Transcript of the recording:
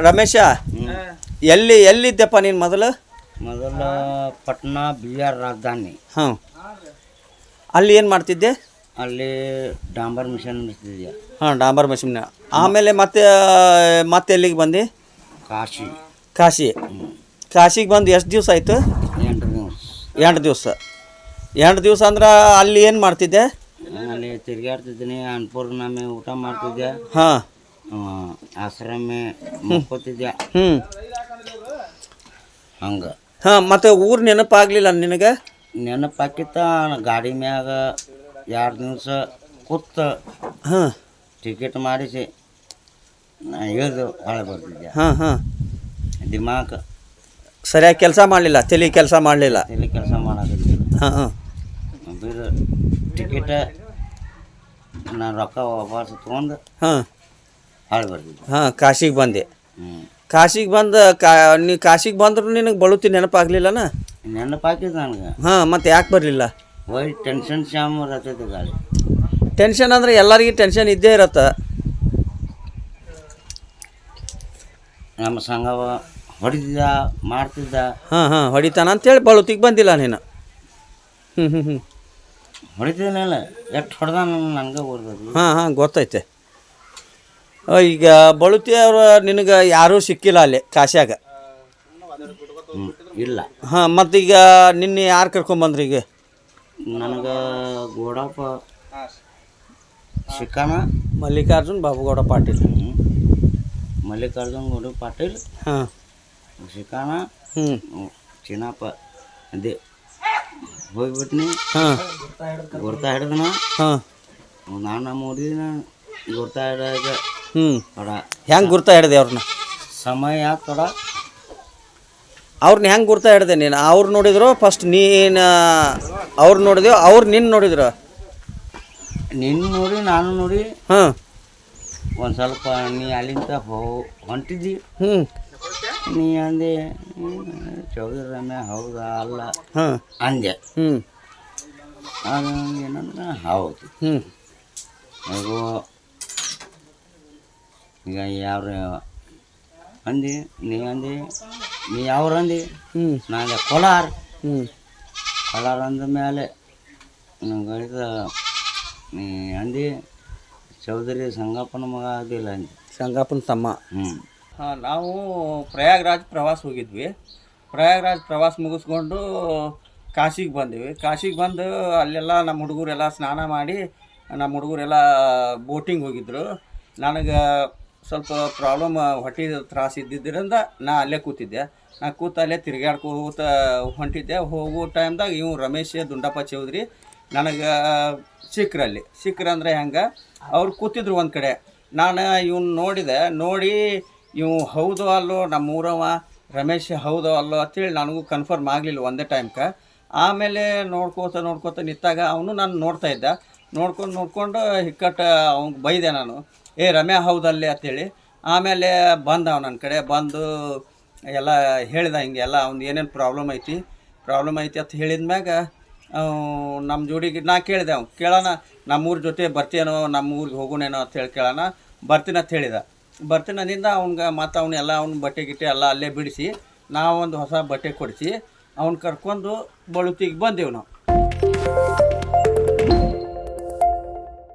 ರಮೇಶ, ಎಲ್ಲಿದ್ದೆಪ್ಪ ನೀನು ಮೊದಲು ಪಟ್ನಾ ಬಿಹಾರ್ ರಾಜಧಾನಿ. ಹಾಂ, ಅಲ್ಲಿ ಏನು ಮಾಡ್ತಿದ್ದೆ? ಅಲ್ಲಿ ಡಾಂಬರ್ ಮಿಷನ್ ನಡೆಸ್ತಿದ್ದೆ. ಹಾಂ, ಡಾಂಬರ್ ಮಿಷನ್. ಆಮೇಲೆ ಮತ್ತೆ ಎಲ್ಲಿಗೆ ಬಂದು? ಕಾಶಿಗೆ ಬಂದು ಎಷ್ಟು ದಿವಸ ಆಯಿತು? 8 ದಿವಸ. 8 ದಿವಸ ಅಂದ್ರೆ ಅಲ್ಲಿ ಏನು ಮಾಡ್ತಿದ್ದೆ? ಅಲ್ಲಿ ತಿರುಗಾಡ್ತಿದ್ದೀನಿ, ಅನ್ನಪೂರ್ಣಮೆ ಊಟ ಮಾಡ್ತಿದ್ದೆ. ಹಾಂ, ಆಶ್ರಮ ಮುಕ್ಕೋತಿದ್ದೆ. ಹಂಗೆ. ಹಾಂ, ಮತ್ತು ಊರು ನೆನಪಾಗಲಿಲ್ಲ ನಿನಗೆ? ನೆನಪಾಕಿತ್ತ ಗಾಡಿ ಮ್ಯಾಗ 2 ದಿವಸ ಕೂತ ಹಾಂ ಟಿಕೆಟ್ ಮಾಡಿಸಿ ನಾ ಇಳಿದು ಹೊಳೆ ಬರ್ತಿದ್ದೆ. ಹಾಂ ಹಾಂ ದಿಮಾಕ್ ಸರಿಯಾಗಿ ಕೆಲಸ ಮಾಡಲಿಲ್ಲ, ತಲೆ ಕೆಲಸ ಮಾಡಲಿಲ್ಲ. ತಲೆ ಕೆಲಸ ಮಾಡೋದಿಲ್ಲ. ಹಾಂ ಹಾಂ ಬೀರ ಟಿಕೆಟ್ ನಾನು ರೊಕ್ಕ ವಾಪಸ್ ತೊಗೊಂಡು ಹಾಂ ಹೊಳೆ ಬರ್ತಿದ್ದೆ. ಹಾಂ, ಕಾಶಿಗೆ ಬಂದೆ. ಕಾಶಿಗೆ ನೀ ಕಾಶಿಗೆ ಬಂದ್ರು ನಿನಗೆ ಬಳುತಿ ನೆನಪಾಗಲಿಲ್ಲನ? ನೆನಪಾಕಿದ್ದು ನನಗೆ. ಹಾಂ, ಮತ್ತು ಯಾಕೆ ಬರಲಿಲ್ಲ? ಒಯ್ ಟೆನ್ಷನ್ ಶಾಮ್ ಇರತ್ತೈತೆ ಗಾಡಿ. ಟೆನ್ಷನ್ ಅಂದರೆ ಎಲ್ಲರಿಗೂ ಟೆನ್ಷನ್ ಇದ್ದೇ ಇರತ್ತೆ. ನಮ್ಮ ಸಂಘವ ಹೊಡಿತಿದ್ದ ಮಾಡ್ತಿದ್ದ. ಹಾಂ ಹಾಂ ಹೊಡಿತಾನ ಅಂತೇಳಿ ಬಳುತಿಗೆ ಬಂದಿಲ್ಲ ನೀನು? ಹೊಡಿತಿದ್ದೀನಲ್ಲ, ಎಷ್ಟು ಹೊಡೆದ ನನಗೆ ಓಡ್ಬೇಕು. ಹಾಂ ಹಾಂ ಗೊತ್ತೈತೆ. ಈಗ ಬಳುತಿ ಅವರು ನಿನಗೆ ಯಾರೂ ಸಿಕ್ಕಿಲ್ಲ ಅಲ್ಲಿ ಕಾಶ್ಯಾಗ? ಇಲ್ಲ. ಹಾಂ, ಮತ್ತೀಗ ನಿನ್ನೆ ಯಾರು ಕರ್ಕೊಂಬಂದ್ರಿ? ಈಗ ನನಗೆ ಗೋಡಪ್ಪ ಶಿಕಾನ ಮಲ್ಲಿಕಾರ್ಜುನ್ ಬಾಬುಗೌಡ ಪಾಟೀಲ್. ಮಲ್ಲಿಕಾರ್ಜುನ್ ಗೌಡ ಪಾಟೀಲ್. ಹಾಂ, ಶಿಕಾನ ಚಿನ್ನಪ್ಪ ಅದೇ ಹೋಗ್ಬಿಟ್ನಿ. ಹಾಂ, ಗುರ್ತಾ ಹಿಡ್ದನ. ಹಾಂ, ನಾನು ನೋಡಿದ ಗುರ್ತಾ ಹಿಡಿದಾಗ ಥೋಡ ಹೆಂಗೆ ಗುರ್ತಾ ಹಿಡ್ದೆ ಅವ್ರನ್ನ? ಸಮಯ ಥೋಡ ಅವ್ರನ್ನ ಹೆಂಗೆ ಗುರ್ತಾ ಹಿಡ್ದೆ ನೀನು? ಅವ್ರು ನೋಡಿದ್ರು ಫಸ್ಟ್ ನೀನು ಅವ್ರು ನೋಡಿದೆವು, ಅವ್ರು ನಿನ್ನ ನೋಡಿದ್ರು? ನಿನ್ನ ನೋಡಿ ನಾನು ನೋಡಿ. ಹಾಂ, ಒಂದು ಸ್ವಲ್ಪ ನೀ ಅಲ್ಲಿಂದ ಹೊಂಟಿದ್ದಿ. ನೀ ಅಂದೆ ಚೌಧರಿ ರಮ್ಯ ಹೌದಾ ಅಲ್ಲ ಅಂದೆ. ಅದು ಏನಂದ್ರೆ ಹೌದು. ಈಗ ಯಾರು ಅಂದಿ? ನೀ ಅಂದಿ ನೀ ಯಾವ್ರು ಅಂದಿ? ನಾನು ಕೋಲಾರ. ಕೋಲಾರ ಅಂದ ಮೇಲೆ ಗಳಿದ ನೀ ಅಂದಿ ಚೌಧರಿ ಸಂಗಪ್ಪನ ಮಗ ಅದಿಲ್ಲ ಅಂದಿ. ಸಂಗಪ್ಪನ ತಮ್ಮ. ಹಾಂ, ನಾವು ಪ್ರಯಾಗ್ರಾಜ್ ಪ್ರವಾಸ ಹೋಗಿದ್ವಿ. ಪ್ರಯಾಗ್ರಾಜ್ ಪ್ರವಾಸ ಮುಗಿಸ್ಕೊಂಡು ಕಾಶಿಗೆ ಬಂದ್ವಿ. ಕಾಶಿಗೆ ಬಂದು ಅಲ್ಲೆಲ್ಲ ನಮ್ಮ ಹುಡುಗರೆಲ್ಲ ಸ್ನಾನ ಮಾಡಿ, ನಮ್ಮ ಹುಡುಗರೆಲ್ಲ ಬೋಟಿಂಗ್ ಹೋಗಿದ್ರು. ನನಗೆ ಸ್ವಲ್ಪ ಪ್ರಾಬ್ಲಮ್, ಹೊಟ್ಟೆ ತ್ರಾಸ ಇದ್ದಿದ್ದರಿಂದ ನಾ ಅಲ್ಲೇ ಕೂತಿದ್ದೆ. ನಾ ಅಲ್ಲೇ ತಿರುಗಾಡ್ಕೋತ ಹೊಂಟಿದ್ದೆ. ಹೋಗೋ ಟೈಮ್ದಾಗ ಇವು ರಮೇಶ್ ದುಂಡಪ್ಪ ಚೌಧರಿ ನನಗೆ ಸಿಕ್ಕ್ರಂದ್ರೆ ಹೆಂಗೆ, ಅವ್ರು ಕೂತಿದ್ರು ಒಂದು ಕಡೆ. ನಾನು ಇವ್ನು ನೋಡಿ ಇವು ಹೌದೋ ಅಲ್ಲೋ ನಮ್ಮೂರವ ರಮೇಶ್ ಹೌದೋ ಅಲ್ಲೋ ಅಂತೇಳಿ ನನಗೂ ಕನ್ಫರ್ಮ್ ಆಗಲಿಲ್ಲ ಒಂದೇ ಟೈಮ್ಗೆ. ಆಮೇಲೆ ನೋಡ್ಕೋತ ನಿಂತಾಗ ಅವನು ನಾನು ನೋಡ್ತಾಯಿದ್ದ. ನೋಡ್ಕೊಂಡು ಹಿಕ್ಕಟ್ಟು ಅವ್ನಿಗೆ ಬೈದೆ ನಾನು, ರಮ್ಯಾ ಹೌದಲ್ಲೇ ಅಂತೇಳಿ. ಆಮೇಲೆ ಬಂದ ಅವ ನನ್ನ ಕಡೆ ಬಂದು ಎಲ್ಲ ಹೇಳಿದ, ಹಿಂಗೆಲ್ಲ ಅವ್ನು ಏನೇನು ಪ್ರಾಬ್ಲಮ್ ಐತಿ ಅಂತ ಹೇಳಿದ ಮ್ಯಾಗ ನಮ್ಮ ಜೋಡಿಗೆ ನಾ ಕೇಳಿದೆ. ಅವ್ನು ಕೇಳೋಣ ನಮ್ಮೂರ ಜೊತೆ ಬರ್ತೀನೋ, ನಮ್ಮ ಊರಿಗೆ ಹೋಗೋಣೇನೋ ಅಂತೇಳಿ ಕೇಳೋಣ. ಬರ್ತೀನಿ ಅಂತ ಹೇಳಿದ. ಬರ್ತೀನಿಂದ ಅವ್ನಿಗೆ ಮತ್ತು ಅವ್ನ ಬಟ್ಟೆ ಗಿಟ್ಟೆ ಎಲ್ಲ ಅಲ್ಲೇ ಬಿಡಿಸಿ ನಾವೊಂದು ಹೊಸ ಬಟ್ಟೆ ಕೊಡಿಸಿ ಅವ್ನು ಕರ್ಕೊಂಡು ಬಳುತಿಗೆ ಬಂದೆವು ನಾವು.